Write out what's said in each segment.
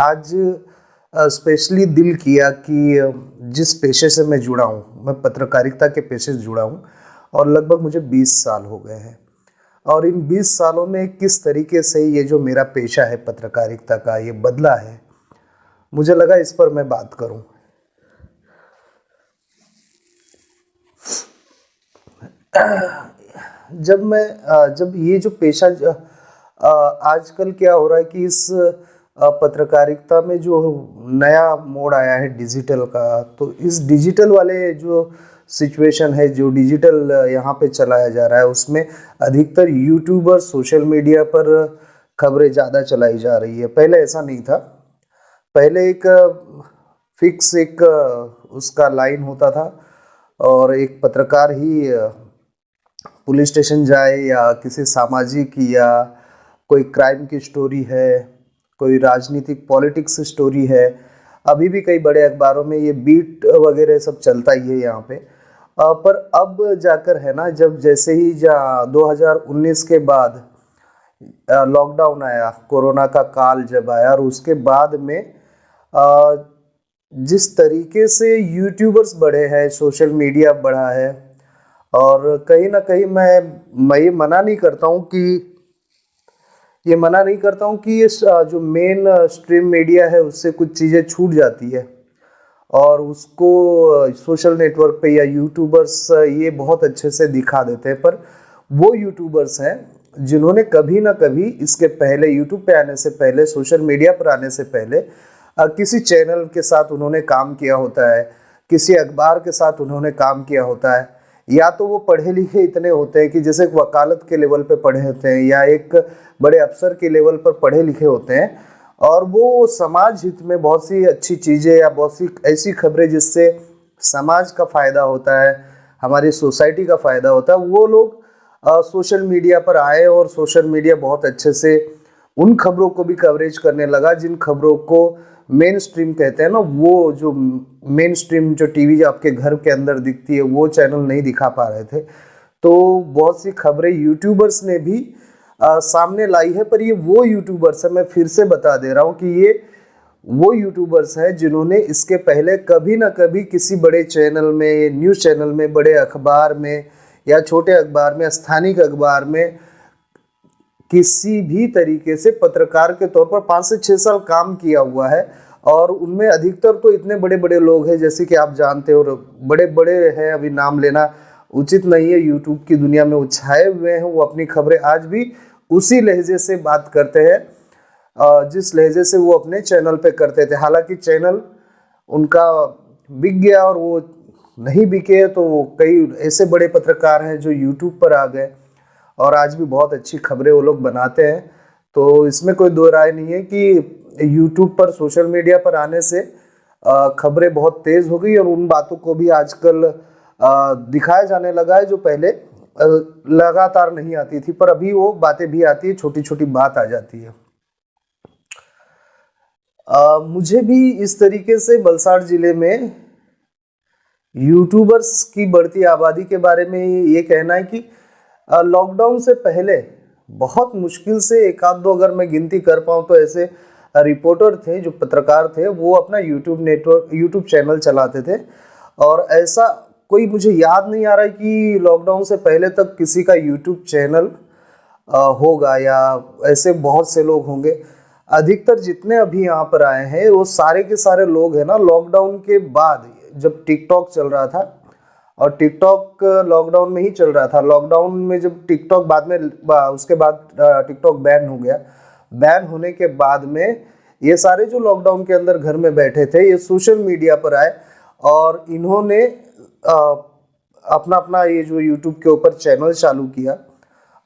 आज स्पेशली दिल किया कि जिस पेशे से मैं जुड़ा हूँ, मैं पत्रकारिता के पेशे से जुड़ा हूँ और लगभग मुझे 20 साल हो गए हैं। और इन 20 सालों में किस तरीके से ये जो मेरा पेशा है पत्रकारिता का, ये बदला है, मुझे लगा इस पर मैं बात करूं। जब ये जो पेशा आजकल क्या हो रहा है कि इस पत्रकारिता में जो नया मोड़ आया है डिजिटल का, तो इस डिजिटल वाले जो सिचुएशन है, जो डिजिटल यहाँ पे चलाया जा रहा है, उसमें अधिकतर यूट्यूबर सोशल मीडिया पर खबरें ज़्यादा चलाई जा रही है। पहले ऐसा नहीं था। पहले एक फिक्स एक उसका लाइन होता था और एक पत्रकार ही पुलिस स्टेशन जाए या किसी सामाजिक या कोई क्राइम की स्टोरी है, कोई राजनीतिक पॉलिटिक्स स्टोरी है, अभी भी कई बड़े अखबारों में ये बीट वगैरह सब चलता ही है यहाँ पे। पर अब जाकर है ना, जब जैसे ही 2019 के बाद लॉकडाउन आया, कोरोना का काल जब आया, और उसके बाद में जिस तरीके से यूट्यूबर्स बढ़े हैं, सोशल मीडिया बढ़ा है, और कहीं ना कहीं मैं ये मना नहीं करता हूँ कि ये जो मेन स्ट्रीम मीडिया है उससे कुछ चीज़ें छूट जाती है और उसको सोशल नेटवर्क पे या यूट्यूबर्स ये बहुत अच्छे से दिखा देते हैं। पर वो यूट्यूबर्स हैं जिन्होंने कभी ना कभी इसके पहले, यूट्यूब पे आने से पहले, सोशल मीडिया पर आने से पहले किसी चैनल के साथ उन्होंने काम किया होता है, किसी अखबार के साथ उन्होंने काम किया होता है, या तो वो पढ़े लिखे इतने होते हैं कि जैसे वकालत के लेवल पे पढ़े होते हैं या एक बड़े अफसर के लेवल पर पढ़े लिखे होते हैं, और वो समाज हित में बहुत सी अच्छी चीज़ें या बहुत सी ऐसी खबरें जिससे समाज का फ़ायदा होता है, हमारी सोसाइटी का फ़ायदा होता है, वो लोग सोशल मीडिया पर आए और सोशल मीडिया बहुत अच्छे से उन खबरों को भी कवरेज करने लगा जिन खबरों को मेन स्ट्रीम कहते हैं ना। वो जो मेन स्ट्रीम जो टीवी जो आपके घर के अंदर दिखती है, वो चैनल नहीं दिखा पा रहे थे। तो बहुत सी खबरें यूट्यूबर्स ने भी सामने लाई है। पर ये वो यूट्यूबर्स है, मैं फिर से बता दे रहा हूँ कि ये वो यूट्यूबर्स हैं जिन्होंने इसके पहले कभी ना कभी किसी बड़े चैनल में, न्यूज़ चैनल में, बड़े अखबार में या छोटे अखबार में, स्थानिक अखबार में किसी भी तरीके से पत्रकार के तौर पर 5 से 6 साल काम किया हुआ है। और उनमें अधिकतर तो इतने बड़े बड़े लोग हैं, जैसे कि आप जानते हो, बड़े बड़े हैं, अभी नाम लेना उचित नहीं है, यूट्यूब की दुनिया में वो छाए हुए हैं। वो अपनी खबरें आज भी उसी लहजे से बात करते हैं जिस लहजे से वो अपने चैनल पे करते थे। हालांकि चैनल उनका बिक गया और वो नहीं बिके, तो कई ऐसे बड़े पत्रकार हैं जो यूट्यूब पर आ गए और आज भी बहुत अच्छी खबरें वो लोग बनाते हैं। तो इसमें कोई दो राय नहीं है कि यूट्यूब पर, सोशल मीडिया पर आने से खबरें बहुत तेज़ हो गई और उन बातों को भी आजकल दिखाया जाने लगा है जो पहले लगातार नहीं आती थी। पर अभी वो बातें भी आती है, छोटी छोटी बात आ जाती है। मुझे भी इस तरीके से वलसाड़ जिले में यूट्यूबर्स की बढ़ती आबादी के बारे में ये कहना है कि लॉकडाउन से पहले बहुत मुश्किल से एक आध दो, अगर मैं गिनती कर पाऊँ तो, ऐसे रिपोर्टर थे, जो पत्रकार थे, वो अपना यूट्यूब चैनल चलाते थे। और ऐसा कोई मुझे याद नहीं आ रहा है कि लॉकडाउन से पहले तक किसी का यूट्यूब चैनल होगा, या ऐसे बहुत से लोग होंगे। अधिकतर जितने अभी यहाँ पर आए हैं वो सारे के सारे लोग हैं ना, लॉकडाउन के बाद जब टिकटॉक चल रहा था, और टिकटॉक लॉकडाउन में ही चल रहा था। लॉकडाउन में जब टिकटॉक बाद में, उसके बाद टिकटॉक बैन हो गया, बैन होने के बाद में ये सारे जो लॉकडाउन के अंदर घर में बैठे थे, ये सोशल मीडिया पर आए और इन्होंने अपना अपना ये जो यूट्यूब के ऊपर चैनल चालू किया,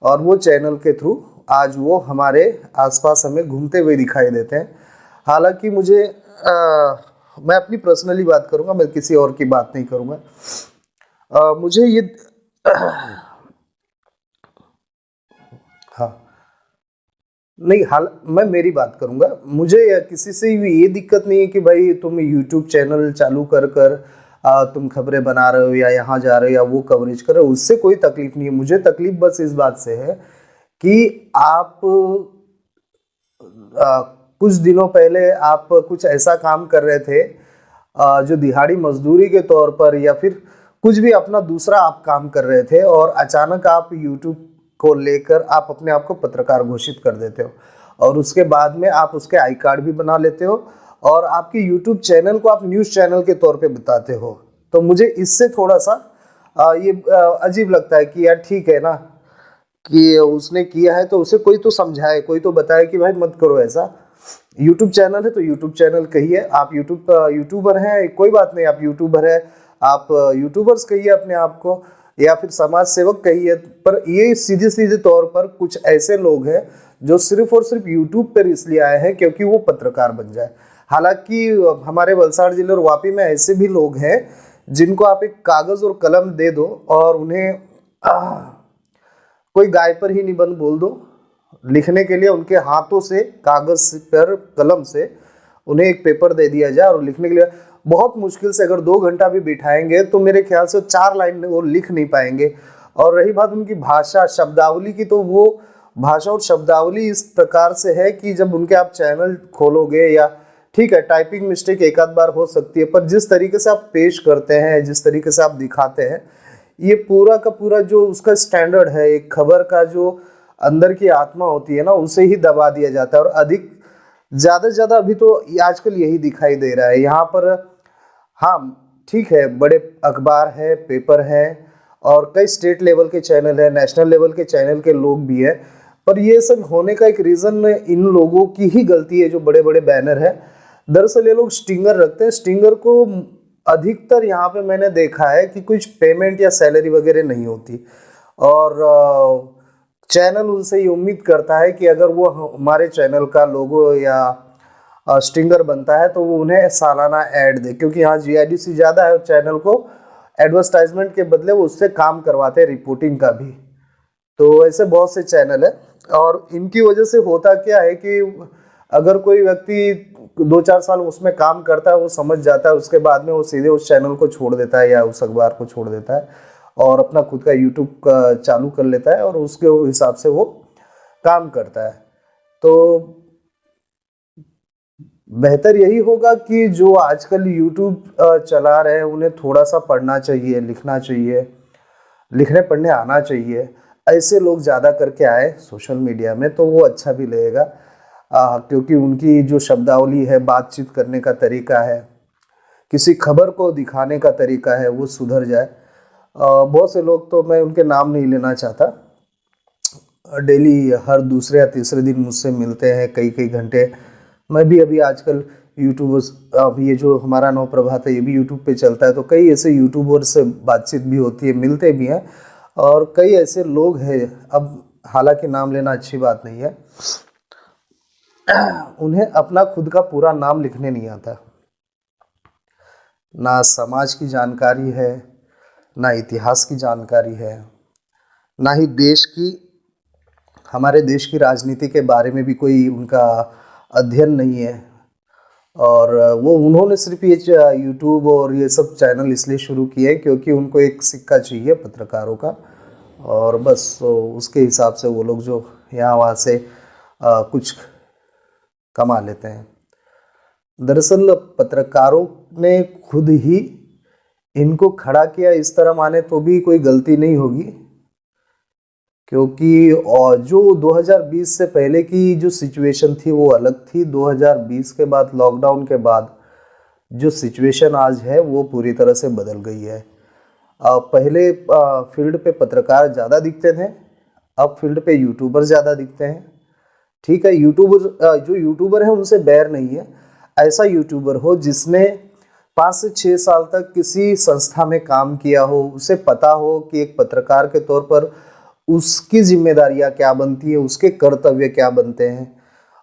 और वो चैनल के थ्रू आज वो हमारे आसपास हमें घूमते हुए दिखाई देते हैं। हालांकि मैं अपनी पर्सनली बात करूँगा, मैं किसी और की बात नहीं करूँगा। मुझे ये हाँ, नहीं, मैं मेरी बात करूंगा। मुझे किसी से भी ये दिक्कत नहीं है कि भाई तुम यूट्यूब चैनल चालू कर तुम खबरें बना रहे हो या यहाँ जा रहे हो या वो कवरेज कर रहे हो, उससे कोई तकलीफ नहीं है। मुझे तकलीफ बस इस बात से है कि आप कुछ दिनों पहले आप कुछ ऐसा काम कर रहे थे जो दिहाड़ी मजदूरी के तौर पर या फिर कुछ भी अपना दूसरा आप काम कर रहे थे, और अचानक आप यूट्यूब को लेकर आप अपने आप को पत्रकार घोषित कर देते हो, और उसके बाद में आप उसके आई कार्ड भी बना लेते हो और आपके यूट्यूब चैनल को आप न्यूज़ चैनल के तौर पे बताते हो। तो मुझे इससे थोड़ा सा ये अजीब लगता है कि यार ठीक है ना कि उसने किया है तो उसे कोई तो समझाए, कोई तो बताए कि भाई मत करो ऐसा। यूट्यूब चैनल है तो यूट्यूब चैनल कहिए, आप यूट्यूबर हैं, कोई बात नहीं, आप यूट्यूबर है, आप यूट्यूबर्स कहिए अपने आप को, या फिर समाज सेवक कहिए। पर ये सीधे सीधे तौर पर कुछ ऐसे लोग हैं जो सिर्फ और सिर्फ यूट्यूब पर इसलिए आए हैं क्योंकि वो पत्रकार बन जाए। हालांकि हमारे वलसाड़ जिले और वापी में ऐसे भी लोग हैं जिनको आप एक कागज़ और कलम दे दो और उन्हें कोई गाय पर ही निबंध बोल दो लिखने के लिए, उनके हाथों से कागज पर कलम से उन्हें एक पेपर दे दिया जाए और लिखने के लिए बहुत मुश्किल से अगर 2 घंटा भी बिठाएंगे तो मेरे ख्याल से 4 लाइन वो लिख नहीं पाएंगे। और रही बात उनकी भाषा शब्दावली की, तो वो भाषा और शब्दावली इस प्रकार से है कि जब उनके आप चैनल खोलोगे, या ठीक है टाइपिंग मिस्टेक एक आध बार हो सकती है, पर जिस तरीके से आप पेश करते हैं, जिस तरीके से आप दिखाते हैं, ये पूरा का पूरा जो उसका स्टैंडर्ड है, एक खबर का जो अंदर की आत्मा होती है ना, उसे ही दबा दिया जाता है। और अधिक ज़्यादा से ज़्यादा अभी तो आजकल यही दिखाई दे रहा है यहाँ पर। हाँ ठीक है, बड़े अखबार है, पेपर है, और कई स्टेट लेवल के चैनल है, नेशनल लेवल के चैनल के लोग भी है, पर ये सब होने का एक रीज़न इन लोगों की ही गलती है जो बड़े बड़े बैनर है। दरअसल ये लोग स्टिंगर रखते हैं, स्टिंगर को अधिकतर यहाँ पे मैंने देखा है कि कुछ पेमेंट या सैलरी वगैरह नहीं होती, और चैनल उनसे ये उम्मीद करता है कि अगर वो हमारे चैनल का लोगो या स्टिंगर बनता है तो वो उन्हें सालाना ऐड दे, क्योंकि यहाँ जीआईडीसी ज़्यादा है और चैनल को एडवर्टाइजमेंट के बदले वो उससे काम करवाते हैं, रिपोर्टिंग का भी। तो ऐसे बहुत से चैनल है, और इनकी वजह से होता क्या है कि अगर कोई व्यक्ति 2-4 साल उसमें काम करता है, वो समझ जाता है, उसके बाद में वो सीधे उस चैनल को छोड़ देता है या उस अखबार को छोड़ देता है और अपना खुद का यूट्यूब चालू कर लेता है और उसके हिसाब से वो काम करता है। तो बेहतर यही होगा कि जो आजकल यूट्यूब चला रहे हैं उन्हें थोड़ा सा पढ़ना चाहिए, लिखना चाहिए, लिखने पढ़ने आना चाहिए। ऐसे लोग ज़्यादा करके आए सोशल मीडिया में तो वो अच्छा भी लगेगा, क्योंकि उनकी जो शब्दावली है, बातचीत करने का तरीका है, किसी खबर को दिखाने का तरीका है, वो सुधर जाए। बहुत से लोग, तो मैं उनके नाम नहीं लेना चाहता, डेली हर दूसरे या तीसरे दिन मुझसे मिलते हैं कई कई घंटे। मैं भी अभी आजकल यूट्यूबर्स, अब ये जो हमारा नव प्रभात है ये भी यूट्यूब पे चलता है, तो कई ऐसे यूट्यूबर्स से बातचीत भी होती है, मिलते भी हैं, और कई ऐसे लोग हैं, अब हालांकि नाम लेना अच्छी बात नहीं है, उन्हें अपना खुद का पूरा नाम लिखने नहीं आता, ना समाज की जानकारी है, ना इतिहास की जानकारी है, ना ही देश की, हमारे देश की राजनीति के बारे में भी कोई उनका अध्ययन नहीं है। और वो उन्होंने सिर्फ ये यूट्यूब और ये सब चैनल इसलिए शुरू किए क्योंकि उनको एक सिक्का चाहिए पत्रकारों का, और बस तो उसके हिसाब से वो लोग जो यहाँ वहाँ से कुछ कमा लेते हैं। दरअसल पत्रकारों ने खुद ही इनको खड़ा किया, इस तरह माने तो भी कोई गलती नहीं होगी, क्योंकि और जो 2020 से पहले की जो सिचुएशन थी वो अलग थी। 2020 के बाद, लॉकडाउन के बाद जो सिचुएशन आज है वो पूरी तरह से बदल गई है। पहले फील्ड पे पत्रकार ज़्यादा दिखते थे, अब फील्ड पे यूट्यूबर ज़्यादा दिखते हैं। ठीक है, यूट्यूबर जो यूट्यूबर है उनसे बैर नहीं है, ऐसा यूट्यूबर हो जिसने 5 से 6 साल तक किसी संस्था में काम किया हो, उसे पता हो कि एक पत्रकार के तौर पर उसकी जिम्मेदारियां क्या बनती है, उसके कर्तव्य क्या बनते हैं,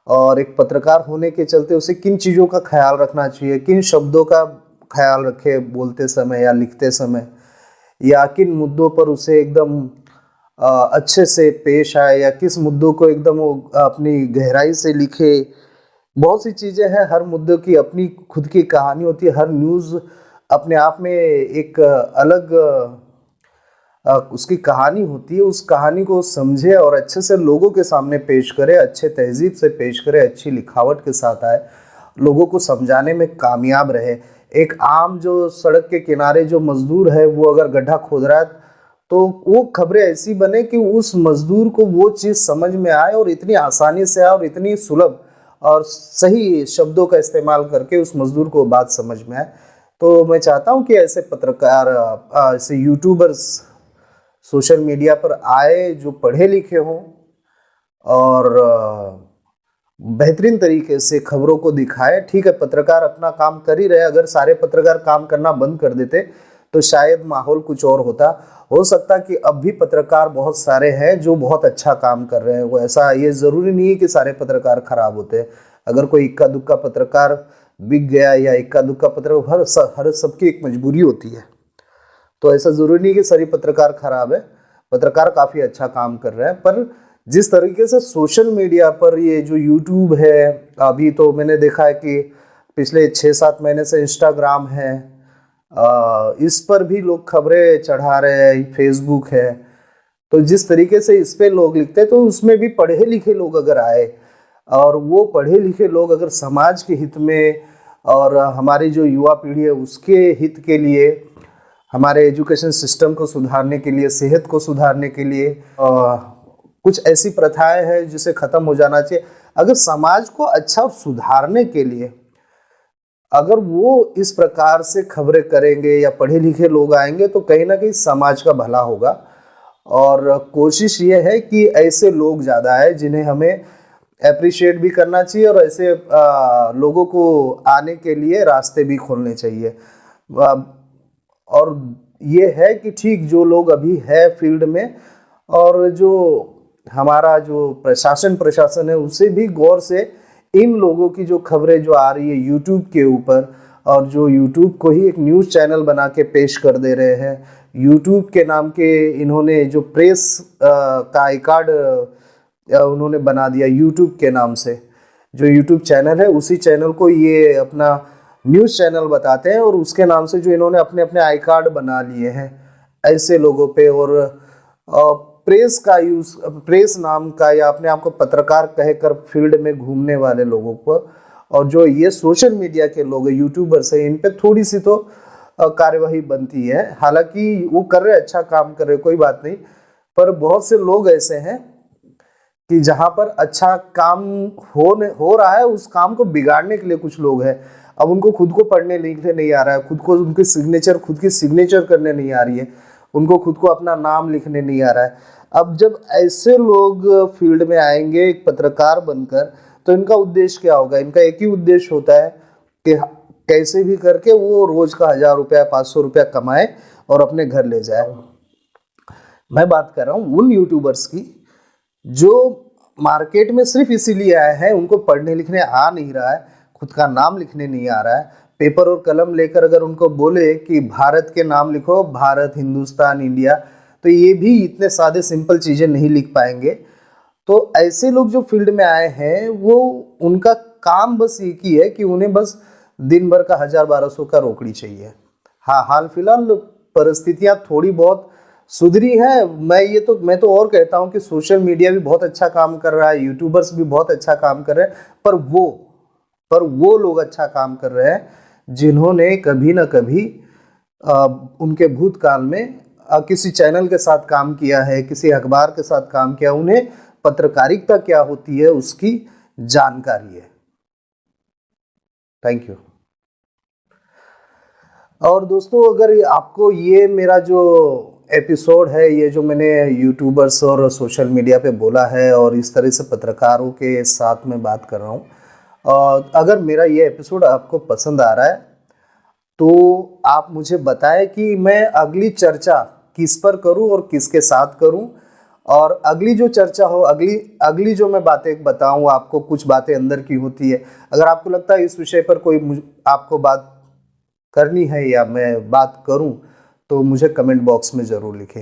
और एक पत्रकार होने के चलते उसे किन चीज़ों का ख्याल रखना चाहिए, किन शब्दों का ख्याल रखे बोलते समय या लिखते समय, या किन मुद्दों पर उसे एकदम अच्छे से पेश आए, या किस मुद्दों को एकदम वो अपनी गहराई से लिखे। बहुत सी चीज़ें हैं, हर मुद्दे की अपनी खुद की कहानी होती है, हर न्यूज़ अपने आप में एक अलग उसकी कहानी होती है, उस कहानी को समझे और अच्छे से लोगों के सामने पेश करे, अच्छे तहजीब से पेश करे, अच्छी लिखावट के साथ आए, लोगों को समझाने में कामयाब रहे। एक आम जो सड़क के किनारे जो मजदूर है वो अगर गड्ढा खोद रहा है तो वो खबरें ऐसी बने कि उस मजदूर को वो चीज़ समझ में आए और इतनी आसानी से आए और इतनी सुलभ और सही शब्दों का इस्तेमाल करके उस मजदूर को बात समझ में आए। तो मैं चाहता हूँ कि ऐसे पत्रकार, ऐसे यूट्यूबर्स सोशल मीडिया पर आए जो पढ़े लिखे हों और बेहतरीन तरीके से खबरों को दिखाए। ठीक है, पत्रकार अपना काम कर ही रहे, अगर सारे पत्रकार काम करना बंद कर देते तो शायद माहौल कुछ और होता। हो सकता कि अब भी पत्रकार बहुत सारे हैं जो बहुत अच्छा काम कर रहे हैं। वो ऐसा, ये ज़रूरी नहीं है कि सारे पत्रकार खराब होते हैं। अगर कोई इक्का दुक्का पत्रकार बिक गया या इक्का दुक्का पत्रकार, हर सबकी एक मजबूरी होती है, तो ऐसा ज़रूरी नहीं कि सारी पत्रकार खराब है। पत्रकार काफ़ी अच्छा काम कर रहे हैं, पर जिस तरीके से सोशल मीडिया पर ये जो यूट्यूब है, अभी तो मैंने देखा है कि पिछले 6-7 महीने से इंस्टाग्राम है, इस पर भी लोग खबरें चढ़ा रहे हैं, फेसबुक है, तो जिस तरीके से इस पे लोग लिखते हैं तो उसमें भी पढ़े लिखे लोग अगर आए और वो पढ़े लिखे लोग अगर समाज के हित में और हमारी जो युवा पीढ़ी है उसके हित के लिए, हमारे एजुकेशन सिस्टम को सुधारने के लिए, सेहत को सुधारने के लिए, कुछ ऐसी प्रथाएं हैं जिसे ख़त्म हो जाना चाहिए। अगर समाज को अच्छा सुधारने के लिए अगर वो इस प्रकार से खबरें करेंगे या पढ़े लिखे लोग आएंगे तो कहीं ना कहीं समाज का भला होगा। और कोशिश ये है कि ऐसे लोग ज़्यादा आए जिन्हें हमें अप्रिशिएट भी करना चाहिए और ऐसे लोगों को आने के लिए रास्ते भी खोलने चाहिए। और ये है कि ठीक जो लोग अभी है फील्ड में और जो हमारा जो प्रशासन है उसे भी गौर से इन लोगों की जो खबरें जो आ रही है यूट्यूब के ऊपर, और जो यूट्यूब को ही एक न्यूज़ चैनल बना के पेश कर दे रहे हैं, यूट्यूब के नाम के इन्होंने जो प्रेस का आई कार्ड उन्होंने बना दिया यूट्यूब के नाम से, जो यूट्यूब चैनल है उसी चैनल को ये अपना न्यूज़ चैनल बताते हैं और उसके नाम से जो इन्होंने अपने अपने आई कार्ड बना लिए हैं ऐसे लोगों पे, और प्रेस का यूज़, प्रेस नाम का या अपने आप को पत्रकार कहकर फील्ड में घूमने वाले लोगों पर, और जो ये सोशल मीडिया के लोग हैं, यूट्यूबर्स हैं, इन पे थोड़ी सी तो कार्यवाही बनती है। हालांकि वो कर रहे, अच्छा काम कर रहे, कोई बात नहीं, पर बहुत से लोग ऐसे हैं कि जहाँ पर अच्छा काम हो रहा है उस काम को बिगाड़ने के लिए कुछ लोग हैं। अब उनको खुद को पढ़ने लिखने नहीं आ रहा है, खुद को उनकी खुद की सिग्नेचर करने नहीं आ रही है, उनको खुद को अपना नाम लिखने नहीं आ रहा है। अब जब ऐसे लोग फील्ड में आएंगे एक पत्रकार बनकर तो इनका उद्देश्य क्या होगा? इनका एक ही उद्देश्य होता है कि कैसे भी करके वो रोज का 1000 रुपया 500 रुपया कमाए और अपने घर ले जाए। मैं बात कर रहा हूँ उन यूट्यूबर्स की जो मार्केट में सिर्फ इसीलिए आए हैं, उनको पढ़ने लिखने आ नहीं रहा है, खुद का नाम लिखने नहीं आ रहा है। पेपर और कलम लेकर अगर उनको बोले कि भारत के नाम लिखो, भारत, हिंदुस्तान, इंडिया, तो ये भी इतने सादे सिंपल चीज़ें नहीं लिख पाएंगे। तो ऐसे लोग जो फील्ड में आए हैं वो, उनका काम बस एक ही है कि उन्हें बस दिन भर का 1000-1200 का रोकड़ी चाहिए। हाँ, हाल फिलहाल परिस्थितियाँ थोड़ी बहुत सुधरी है। मैं तो और कहता हूँ कि सोशल मीडिया भी बहुत अच्छा काम कर रहा है, यूट्यूबर्स भी बहुत अच्छा काम कर रहे हैं, पर वो लोग अच्छा काम कर रहे हैं जिन्होंने कभी ना कभी उनके भूतकाल में किसी चैनल के साथ काम किया है, किसी अखबार के साथ काम किया, उन्हें पत्रकारिता क्या होती है उसकी जानकारी है। Thank you. और दोस्तों, अगर आपको ये मेरा जो एपिसोड है, ये जो मैंने यूट्यूबर्स और सोशल मीडिया पे बोला है और इस तरह से पत्रकारों के साथ में बात कर रहा हूँ, अगर मेरा ये एपिसोड आपको पसंद आ रहा है तो आप मुझे बताएं कि मैं अगली चर्चा किस पर करूं और किसके साथ करूं, और अगली जो चर्चा हो, अगली जो मैं बातें बताऊं, आपको कुछ बातें अंदर की होती है, अगर आपको लगता है इस विषय पर कोई आपको बात करनी है या मैं बात करूं तो मुझे कमेंट बॉक्स में ज़रूर लिखें।